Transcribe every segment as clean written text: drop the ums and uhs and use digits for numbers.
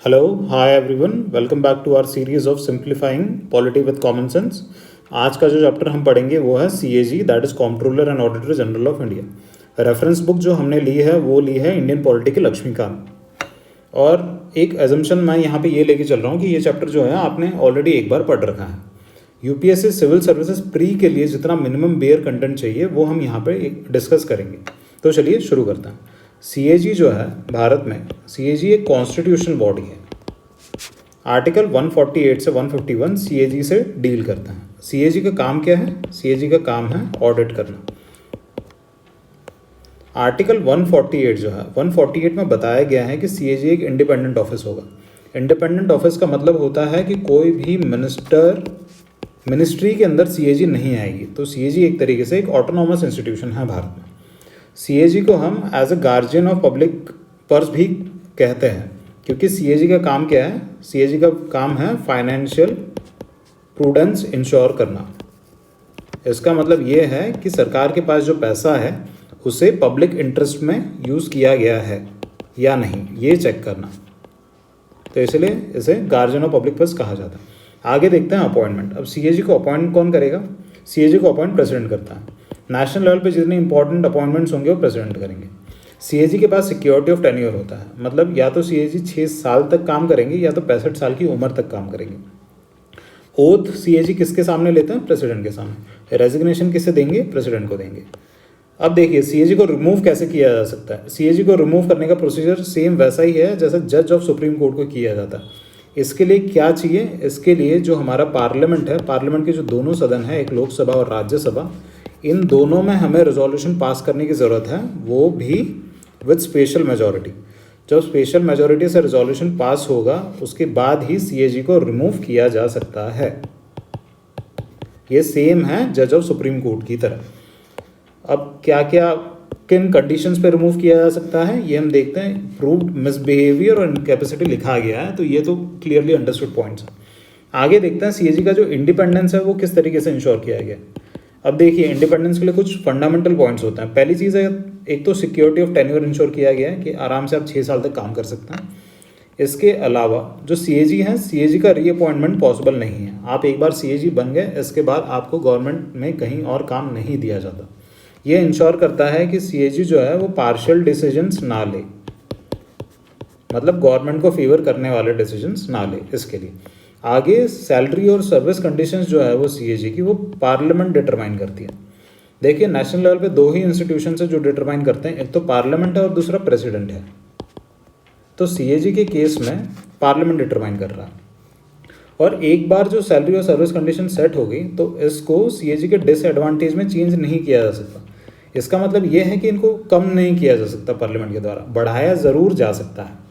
Hello hi everyone, welcome back to our series of simplifying polity with common sense. आज का जो chapter हम पढ़ेंगे वो है CAG, that is comptroller and auditor general of India. Reference book जो हमने ली है वो ली है इंडियन पॉलिटी के लक्ष्मीकांत। और एक एजम्पशन मैं यहाँ पे ये लेके चल रहा हूँ कि ये चैप्टर जो है आपने ऑलरेडी एक बार पढ़ रखा है। यूपीएससी सिविल सर्विसेज प्री के लिए जितना मिनिमम बेयर कंटेंट चाहिए वो हम यहाँ पे डिस्कस करेंगे। तो चलिए शुरू करते हैं। सीएजी जो है भारत में, सीएजी एक कॉन्स्टिट्यूशनल बॉडी है। आर्टिकल 148 से 151 सीएजी से डील करते हैं। सीएजी का काम क्या है? सीएजी का काम है ऑडिट करना। आर्टिकल 148 जो है 148 में बताया गया है कि सीएजी एक इंडिपेंडेंट ऑफिस होगा। इंडिपेंडेंट ऑफिस का मतलब होता है कि कोई भी मिनिस्ट्री के अंदर सीएजी नहीं आएगी। तो सीएजी एक तरीके से एक ऑटोनॉमस इंस्टीट्यूशन है भारत में। सीएजी को हम as a guardian of public purse भी कहते हैं, क्योंकि सीएजी का काम क्या है? सीएजी का काम है फाइनेंशियल प्रूडेंस इंश्योर करना। इसका मतलब ये है कि सरकार के पास जो पैसा है उसे पब्लिक इंटरेस्ट में यूज़ किया गया है या नहीं, ये चेक करना। तो इसलिए इसे गार्जियन ऑफ पब्लिक पर्स कहा जाता है। आगे देखते हैं अपॉइंटमेंट। अब सीएजी को अपॉइंट कौन करेगा? सीएजी को अपॉइंट प्रेसिडेंट करता है। नेशनल लेवल पे जितने इंपॉर्टेंट अपॉइंटमेंट्स होंगे वो प्रेसिडेंट करेंगे। सीएजी के पास सिक्योरिटी ऑफ टेन्योर होता है, मतलब या तो सीएजी 6 साल तक काम करेंगे या तो 65 साल की उम्र तक काम करेंगे। ओथ सीएजी किसके सामने लेते हैं? प्रेसिडेंट के सामने। रेजिग्नेशन किसे देंगे? प्रेसिडेंट को देंगे। अब देखिए सीएजी को रिमूव कैसे किया जा सकता है। सीएजी को रिमूव करने का प्रोसीजर सेम वैसा ही है जैसा जज ऑफ सुप्रीम कोर्ट को किया जाता है। इसके लिए क्या चाहिए? इसके लिए जो हमारा पार्लियामेंट है, पार्लियामेंट के जो दोनों सदन है, एक लोकसभा और राज्यसभा, इन दोनों में हमें रेजोल्यूशन पास करने की ज़रूरत है, वो भी विद स्पेशल मेजॉरिटी। जब स्पेशल मेजॉरिटी से रेजोल्यूशन पास होगा उसके बाद ही सीएजी को रिमूव किया जा सकता है। ये सेम है जज ऑफ सुप्रीम कोर्ट की तरह। अब क्या क्या किन कंडीशंस पे रिमूव किया जा सकता है ये हम देखते हैं। प्रूव्ड मिसबिहेवियर और इनकैपेसिटी लिखा गया है, तो ये तो क्लियरली अंडरस्टूड पॉइंट्स हैं। आगे देखते हैं सीएजी का जो इंडिपेंडेंस है वो किस तरीके से इंश्योर किया गया। अब देखिए इंडिपेंडेंस के लिए कुछ फंडामेंटल पॉइंट्स होते हैं। पहली चीज़ है, एक तो सिक्योरिटी ऑफ टेन्योर इंश्योर किया गया है कि आराम से आप 6 साल तक काम कर सकते हैं। इसके अलावा जो सीएजी है, सीएजी का रीअपॉइंटमेंट पॉसिबल नहीं है। आप एक बार सीएजी बन गए, इसके बाद आपको गवर्नमेंट में कहीं और काम नहीं दिया जाता। ये इंश्योर करता है कि सीएजी जो है वो पार्शियल डिसीजंस ना ले, मतलब गवर्नमेंट को फेवर करने वाले डिसीजंस ना ले। इसके लिए आगे सैलरी और सर्विस कंडीशंस जो है वो सीएजी की वो पार्लियामेंट डिटरमाइन करती है। देखिए नेशनल लेवल पे 2 ही इंस्टीट्यूशन है जो डिटरमाइन करते हैं, एक तो पार्लियामेंट है और दूसरा प्रेसिडेंट है। तो सीएजी के केस में पार्लियामेंट डिटरमाइन कर रहा है। और एक बार जो सैलरी और सर्विस कंडीशन सेट हो गई तो इसको सीएजी के डिसएडवांटेज में चेंज नहीं किया जा सकता। इसका मतलब ये है कि इनको कम नहीं किया जा सकता पार्लियामेंट के द्वारा, बढ़ाया ज़रूर जा सकता है।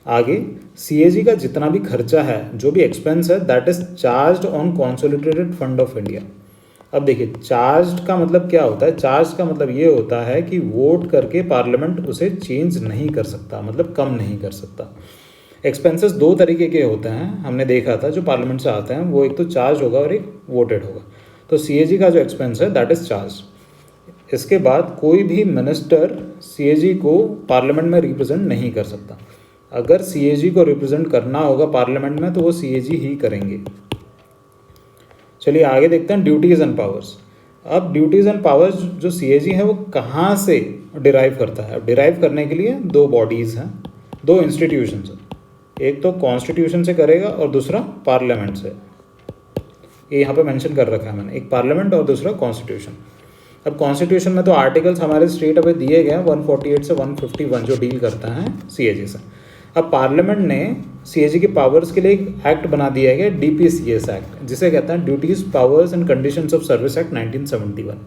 आगे सीएजी का जितना भी खर्चा है, जो भी एक्सपेंस है, that is charged on consolidated fund of India. अब देखिए चार्ज्ड का मतलब क्या होता है? चार्ज का मतलब ये होता है कि वोट करके पार्लियामेंट उसे चेंज नहीं कर सकता, मतलब कम नहीं कर सकता। एक्सपेंसेस 2 तरीके के होते हैं, हमने देखा था, जो पार्लियामेंट से आते हैं वो एक तो चार्ज होगा और एक वोटेड होगा। तो सीएजी का जो एक्सपेंस है दैट इज चार्ज। इसके बाद कोई भी मिनिस्टर सीएजी को पार्लियामेंट में रिप्रेजेंट नहीं कर सकता। अगर सीएजी को रिप्रेजेंट करना होगा पार्लियामेंट में तो वो सीएजी ही करेंगे। चलिए आगे देखते हैं ड्यूटीज़ एंड पावर्स। अब ड्यूटीज़ एंड पावर्स जो सीएजी है वो कहाँ से डिराइव करता है? अब डिराइव करने के लिए 2 बॉडीज़ हैं, 2 इंस्टीट्यूशंस हैं। एक तो कॉन्स्टिट्यूशन से करेगा और दूसरा पार्लियामेंट से। ये यहाँ पे मेंशन कर रखा है मैंने, एक पार्लियामेंट और दूसरा कॉन्स्टिट्यूशन। अब कॉन्स्टिट्यूशन में तो आर्टिकल्स हमारे स्ट्रेट अवे दिए गए हैं 148 से 151 जो डील करता है सीएजी से। अब पार्लियामेंट ने सीएजी के पावर्स के लिए एक एक्ट बना दिया है, डीपीसीएस एक्ट, जिसे कहते हैं duties powers and conditions of service act 1971।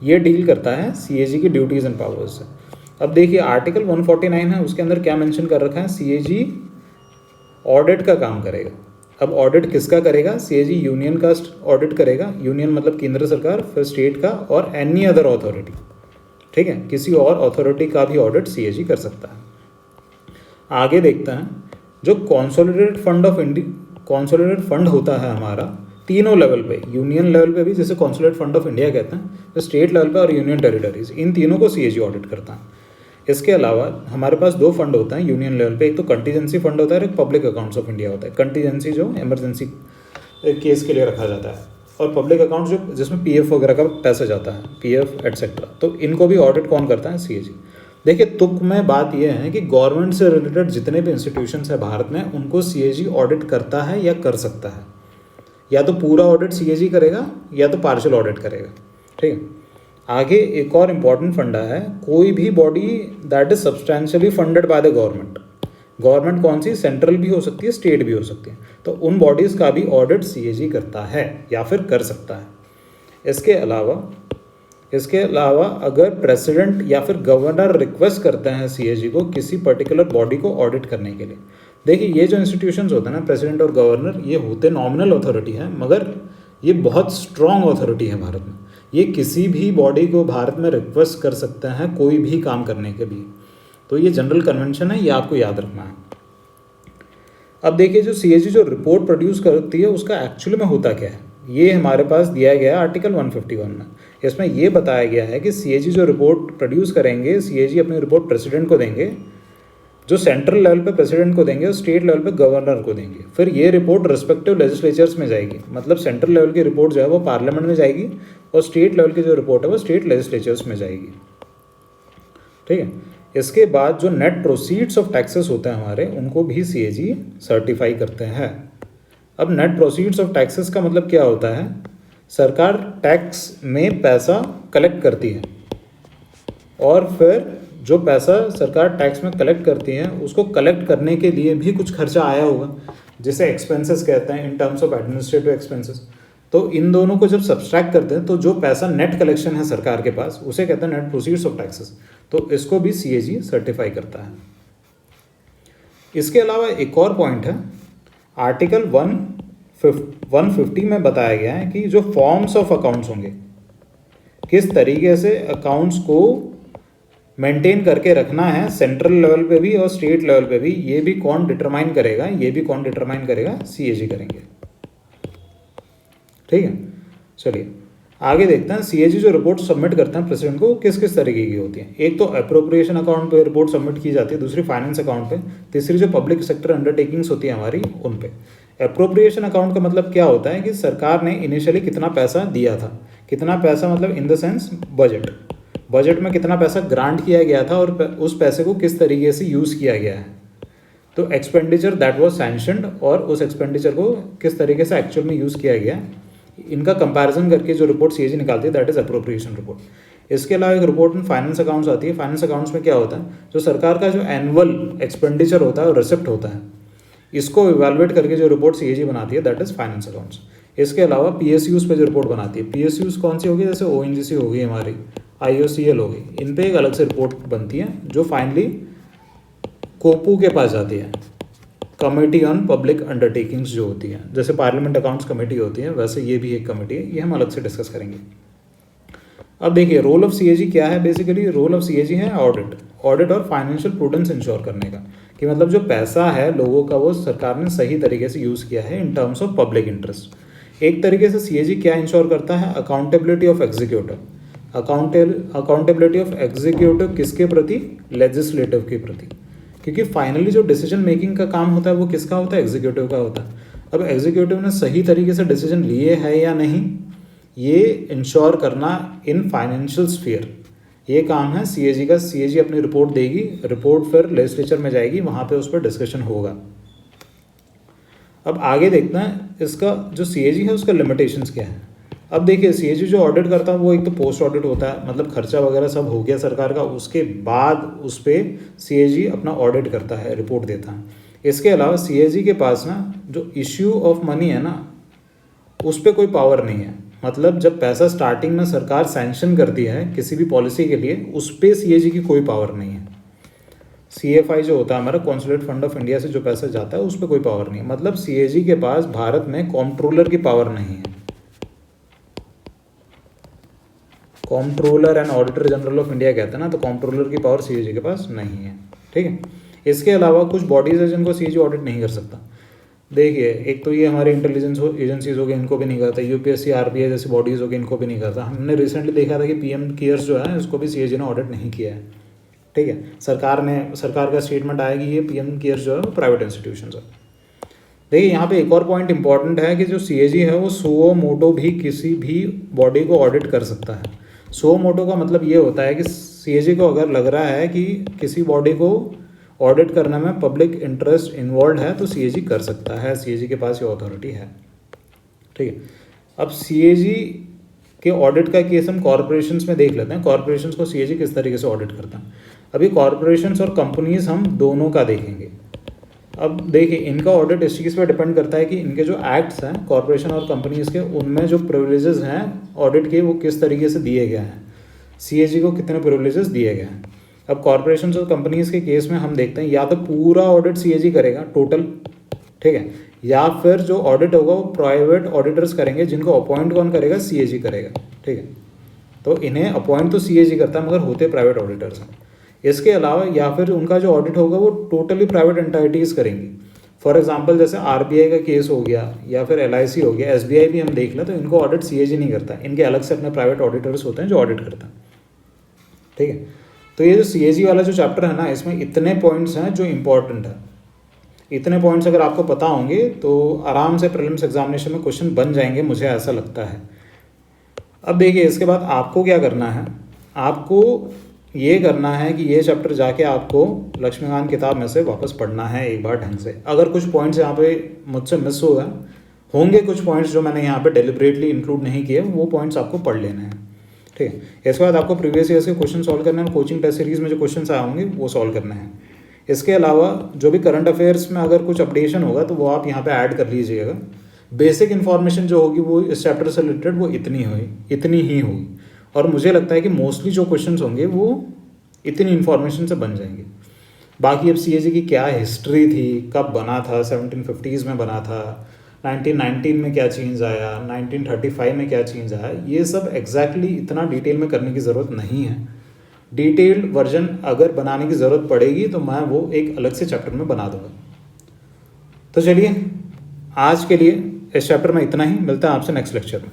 ये डील करता है सीएजी की ड्यूटीज़ एंड पावर्स से। अब देखिए आर्टिकल 149 है, उसके अंदर क्या मेंशन कर रखा है? सीएजी ऑडिट का काम करेगा। अब ऑडिट किसका करेगा? सीएजी यूनियन का ऑडिट करेगा। यूनियन मतलब केंद्र सरकार, फिर स्टेट का और एनी अदर अथॉरिटी। ठीक है, किसी और अथॉरिटी का भी ऑडिट सीएजी कर सकता है। आगे देखते हैं जो कंसोलिडेटेड फंड होता है हमारा तीनों लेवल पे, यूनियन लेवल पे भी जैसे कंसोलिडेटेड फंड ऑफ इंडिया कहते हैं, तो स्टेट लेवल पे और यूनियन टेरिटरीज, इन तीनों को सीएजी ऑडिट करता है। इसके अलावा हमारे पास दो फंड होते हैं यूनियन लेवल पे, एक तो कंटीजेंसी फंड होता है और एक पब्लिक अकाउंट्स ऑफ इंडिया होता है। कंटीजेंसी जो इमरजेंसी केस के लिए रखा जाता है, और पब्लिक अकाउंट जो जिसमें पीएफ वगैरह का पैसा जाता है, पीएफ एटसेट्रा। तो इनको भी ऑडिट कौन करता है? सीएजी। देखिए तुक में बात यह है कि गवर्नमेंट से रिलेटेड जितने भी इंस्टीट्यूशंस है भारत में, उनको सीएजी ऑडिट करता है या कर सकता है। या तो पूरा ऑडिट सीएजी करेगा या तो पार्शियल ऑडिट करेगा। ठीक है। आगे एक और इम्पॉर्टेंट फंडा है, कोई भी body that is substantially funded by the government. Government कौन सी? सेंट्रल भी हो सकती है, स्टेट भी हो सकती है। तो उन बॉडीज़ का भी ऑडिट सीएजी करता है या फिर कर सकता है। इसके अलावा अगर प्रेसिडेंट या फिर गवर्नर रिक्वेस्ट करते हैं सीएजी को किसी पर्टिकुलर बॉडी को ऑडिट करने के लिए, देखिए ये जो इंस्टीट्यूशंस होते हैं ना, प्रेसिडेंट और गवर्नर, ये होते नॉमिनल अथॉरिटी है, मगर ये बहुत स्ट्रॉन्ग अथॉरिटी है भारत में। ये किसी भी बॉडी को भारत में रिक्वेस्ट कर सकते हैं कोई भी काम करने के लिए। तो ये जनरल कन्वेंशन है, ये आपको याद रखना है। अब देखिए जो सीएजी जो रिपोर्ट प्रोड्यूस करती है उसका एक्चुअली में होता क्या है, ये हमारे पास दिया गया है आर्टिकल 151 में। इसमें ये बताया गया है कि सीएजी जो रिपोर्ट प्रोड्यूस करेंगे, सीएजी अपनी रिपोर्ट प्रेसिडेंट को देंगे, जो सेंट्रल लेवल पे प्रेसिडेंट को देंगे और स्टेट लेवल पे गवर्नर को देंगे। फिर ये रिपोर्ट रिस्पेक्टिव लेजिस्लेचर्स में जाएगी, मतलब सेंट्रल लेवल की रिपोर्ट जो है वो पार्लियामेंट में जाएगी और स्टेट लेवल की जो रिपोर्ट है वो स्टेट लेजिस्लेचर्स में जाएगी। ठीक है। इसके बाद जो नेट प्रोसीड्स ऑफ टैक्सेस होते हैं हमारे, उनको भी सीएजी सर्टिफाई करते हैं। अब नेट प्रोसीड्स ऑफ टैक्सेस का मतलब क्या होता है? सरकार टैक्स में पैसा कलेक्ट करती है और फिर जो पैसा सरकार टैक्स में कलेक्ट करती है उसको कलेक्ट करने के लिए भी कुछ खर्चा आया होगा, जिसे एक्सपेंसेस कहते हैं in terms of administrative expenses. तो इन दोनों को जब सब्सट्रैक्ट करते हैं तो जो पैसा नेट कलेक्शन है सरकार के पास, उसे कहते हैं नेट प्रोसीड्स ऑफ टैक्सेस। तो इसको भी सीएजी सर्टिफाई करता है। इसके अलावा एक और पॉइंट है, आर्टिकल 150 में बताया गया है कि जो फॉर्म्स ऑफ अकाउंट्स होंगे, किस तरीके से अकाउंट्स को मेंटेन करके रखना है सेंट्रल लेवल पे भी और स्टेट लेवल पे भी, ये भी कौन डिटरमाइन करेगा? सीएजी करेंगे। ठीक है। चलिए आगे देखते हैं। सीएजी जो रिपोर्ट सबमिट करते हैं प्रेसिडेंट को, किस किस तरीके की होती है? एक तो अप्रोप्रिएशन अकाउंट पे रिपोर्ट सबमिट की जाती है, दूसरी फाइनेंस अकाउंट पे, तीसरी जो पब्लिक सेक्टर अंडरटेकिंग्स होती है हमारी, उन पे। अप्रोप्रिएशन अकाउंट का मतलब क्या होता है कि सरकार ने इनिशियली कितना पैसा दिया था, कितना पैसा मतलब इन द सेंस बजट में कितना पैसा ग्रांट किया गया था और उस पैसे को किस तरीके से यूज़ किया गया है। तो एक्सपेंडिचर दैट वाज सैंक्शनड और उस एक्सपेंडिचर को किस तरीके से एक्चुअल में यूज़ किया गया, इनका कंपैरिजन करके जो रिपोर्ट सीएजी निकालती है दैट इज अप्रोप्रिएशन रिपोर्ट। इसके अलावा एक रिपोर्ट में फाइनेंस अकाउंट्स आती है। फाइनेंस अकाउंट्स में क्या होता है, जो सरकार का जो एनुअल एक्सपेंडिचर होता है और रिसिप्ट होता है, इसको इवैल्यूएट करके जो रिपोर्ट सीएजी बनाती है दैट इज फाइनेंस अकाउंट्स। इसके अलावा पीएसयूज पे जो रिपोर्ट बनाती है, पीएसयूज कौन सी होगी, जैसे ओएनजीसी हो गई हमारी, आईओसीएल हो गई, इन पे एक अलग से रिपोर्ट बनती है जो फाइनली कोपू के पास जाती है, कमेटी ऑन पब्लिक अंडरटेकिंग्स जो होती है, जैसे पार्लियामेंट अकाउंट्स कमेटी होती है वैसे ये भी एक कमेटी है, ये हम अलग से डिस्कस करेंगे। अब देखिए रोल ऑफ सीएजी क्या है। बेसिकली रोल ऑफ सीएजी है ऑडिट और फाइनेंशियल प्रूडेंस इंश्योर करने का, कि मतलब जो पैसा है लोगों का वो सरकार ने सही तरीके से यूज़ किया है in terms of public interest. एक तरीके से सीएजी क्या इंश्योर करता है, accountability of executive. Accountability of executive किसके प्रति, लेजिस्लेटिव के प्रति, क्योंकि फाइनली जो डिसीजन मेकिंग का काम होता है वो किसका होता है, एग्जीक्यूटिव का होता है। अब एग्जीक्यूटिव ने सही तरीके से डिसीजन लिए है या नहीं, ये इंश्योर करना इन फाइनेंशियल स्फीयर, ये काम है सीएजी का। सीएजी अपनी रिपोर्ट देगी, रिपोर्ट फिर लेजिस्लेचर में जाएगी, वहाँ पे उस पर डिस्कशन होगा। अब आगे देखते हैं इसका जो सीएजी है उसका लिमिटेशंस क्या है। अब देखिए सीएजी जो ऑडिट करता है वो एक तो पोस्ट ऑडिट होता है, मतलब खर्चा वगैरह सब हो गया सरकार का, उसके बाद उस पर सीएजी अपना ऑडिट करता है, रिपोर्ट देता है। इसके अलावा सीएजी के पास ना जो इश्यू ऑफ मनी है ना, उस पर कोई पावर नहीं है। मतलब जब पैसा स्टार्टिंग में सरकार सैंक्शन करती है किसी भी पॉलिसी के लिए, उस पर सीएजी की कोई पावर नहीं है। सीएफआई जो होता है हमारा कॉन्सुलेट फंड ऑफ इंडिया से जो पैसा जाता है उस पर कोई पावर नहीं है। मतलब सीएजी के पास भारत में कॉम्प्ट्रोलर की पावर नहीं है। Comptroller and auditor general of India कहते हैं ना, तो कॉम्प्ट्रोलर की पावर सीएजी के पास नहीं है। ठीक है। इसके अलावा कुछ बॉडीज है जिनको सीएजी ऑडिट नहीं कर सकता। देखिए एक तो ये हमारे इंटेलिजेंस एजेंसीज हो गए, इनको भी नहीं करता। यूपीएससी आरबीआई जैसी बॉडीज़ हो गई, इनको भी नहीं करता। हमने रिसेंटली देखा था कि पीएम केयर्स जो है इसको भी सीएजी ने ऑडिट नहीं किया है। ठीक है। सरकार का स्टेटमेंट आया कि ये पीएम केयर्स जो है वो प्राइवेट इंस्टीट्यूशन है। देखिए यहाँ पे एक और पॉइंट इंपॉर्टेंट है कि जो सीएजी है वो सुओ मोटो भी किसी भी बॉडी को ऑडिट कर सकता है। सुओ मोटो का मतलब ये होता है कि सीएजी को अगर लग रहा है कि किसी बॉडी को ऑडिट करने में पब्लिक इंटरेस्ट इन्वॉल्व है तो सीएजी कर सकता है, सीएजी के पास ये अथॉरिटी है, ठीक है। अब सीएजी के ऑडिट का केस हम कॉरपोरेशंस में देख लेते हैं, कॉरपोरेशंस को सीएजी किस तरीके से ऑडिट करता है। अभी कॉरपोरेशंस और कंपनीज हम दोनों का देखेंगे। अब देखिए इनका ऑडिट इस चीज़ पर डिपेंड करता है कि इनके जो एक्ट्स हैं कॉरपोरेशन और कंपनीज के, उनमें जो प्रिविलेजेस हैं ऑडिट के वो किस तरीके से दिए गए हैं, सीएजी को कितने प्रिविलेजेस दिए गए हैं। अब कॉरपोरेशन और कंपनीज के केस में हम देखते हैं या तो पूरा ऑडिट सीएजी करेगा टोटल, ठीक है, या फिर जो ऑडिट होगा वो प्राइवेट ऑडिटर्स करेंगे जिनको अपॉइंट कौन करेगा, सीएजी करेगा, ठीक है। तो इन्हें अपॉइंट तो सीएजी करता है मगर होते प्राइवेट ऑडिटर्स हैं। इसके अलावा या फिर उनका जो ऑडिट होगा वो टोटली प्राइवेट एंटाइटीज़ करेंगी। फॉर एग्जांपल जैसे आरबीआई का केस हो गया या फिर एलआईसी हो गया, एसबीआई भी हम देख लें तो इनको ऑडिट सीएजी नहीं करता, इनके अलग से अपने प्राइवेट ऑडिटर्स होते हैं जो ऑडिट करते हैं, ठीक है। तो ये जो सीएजी वाला जो चैप्टर है ना, इसमें इतने पॉइंट्स हैं जो इम्पोर्टेंट है। इतने पॉइंट्स अगर आपको पता होंगे तो आराम से प्रीलिम्स एग्जामिनेशन में क्वेश्चन बन जाएंगे, मुझे ऐसा लगता है। अब देखिए इसके बाद आपको क्या करना है, आपको ये करना है कि ये चैप्टर जाके आपको लक्ष्मीकांत किताब में से वापस पढ़ना है एक बार ढंग से। अगर कुछ पॉइंट्स यहाँ पे मुझसे मिस हो गए होंगे, कुछ पॉइंट्स जो मैंने यहाँ पे डेलिबरेटली इंक्लूड नहीं किए, वो पॉइंट्स आपको पढ़ लेने हैं, ठीक है। इसके बाद आपको प्रीवियस ईयर्स के क्वेश्चन सॉल्व करने हैं, कोचिंग टेस्ट सीरीज में जो क्वेश्चन आए होंगे वो सॉल्व करने हैं। इसके अलावा जो भी करंट अफेयर्स में अगर कुछ अपडेशन होगा तो वो आप यहाँ पे ऐड कर लीजिएगा। बेसिक इन्फॉर्मेशन जो होगी वो इस चैप्टर से रिलेटेड वो इतनी ही होगी, और मुझे लगता है कि मोस्टली जो क्वेश्चंस होंगे वो इतनी इन्फॉर्मेशन से बन जाएंगे। बाकी अब सीएजी की क्या हिस्ट्री थी, कब बना था, 1750s में बना था, 1919 में क्या चेंज आया, 1935 में क्या चेंज आया, ये सब एग्जैक्टली इतना डिटेल में करने की ज़रूरत नहीं है। डिटेल्ड वर्जन अगर बनाने की ज़रूरत पड़ेगी तो मैं वो एक अलग से चैप्टर में बना दूंगा। तो चलिए आज के लिए इस चैप्टर में इतना ही, मिलता है आपसे नेक्स्ट लेक्चर में।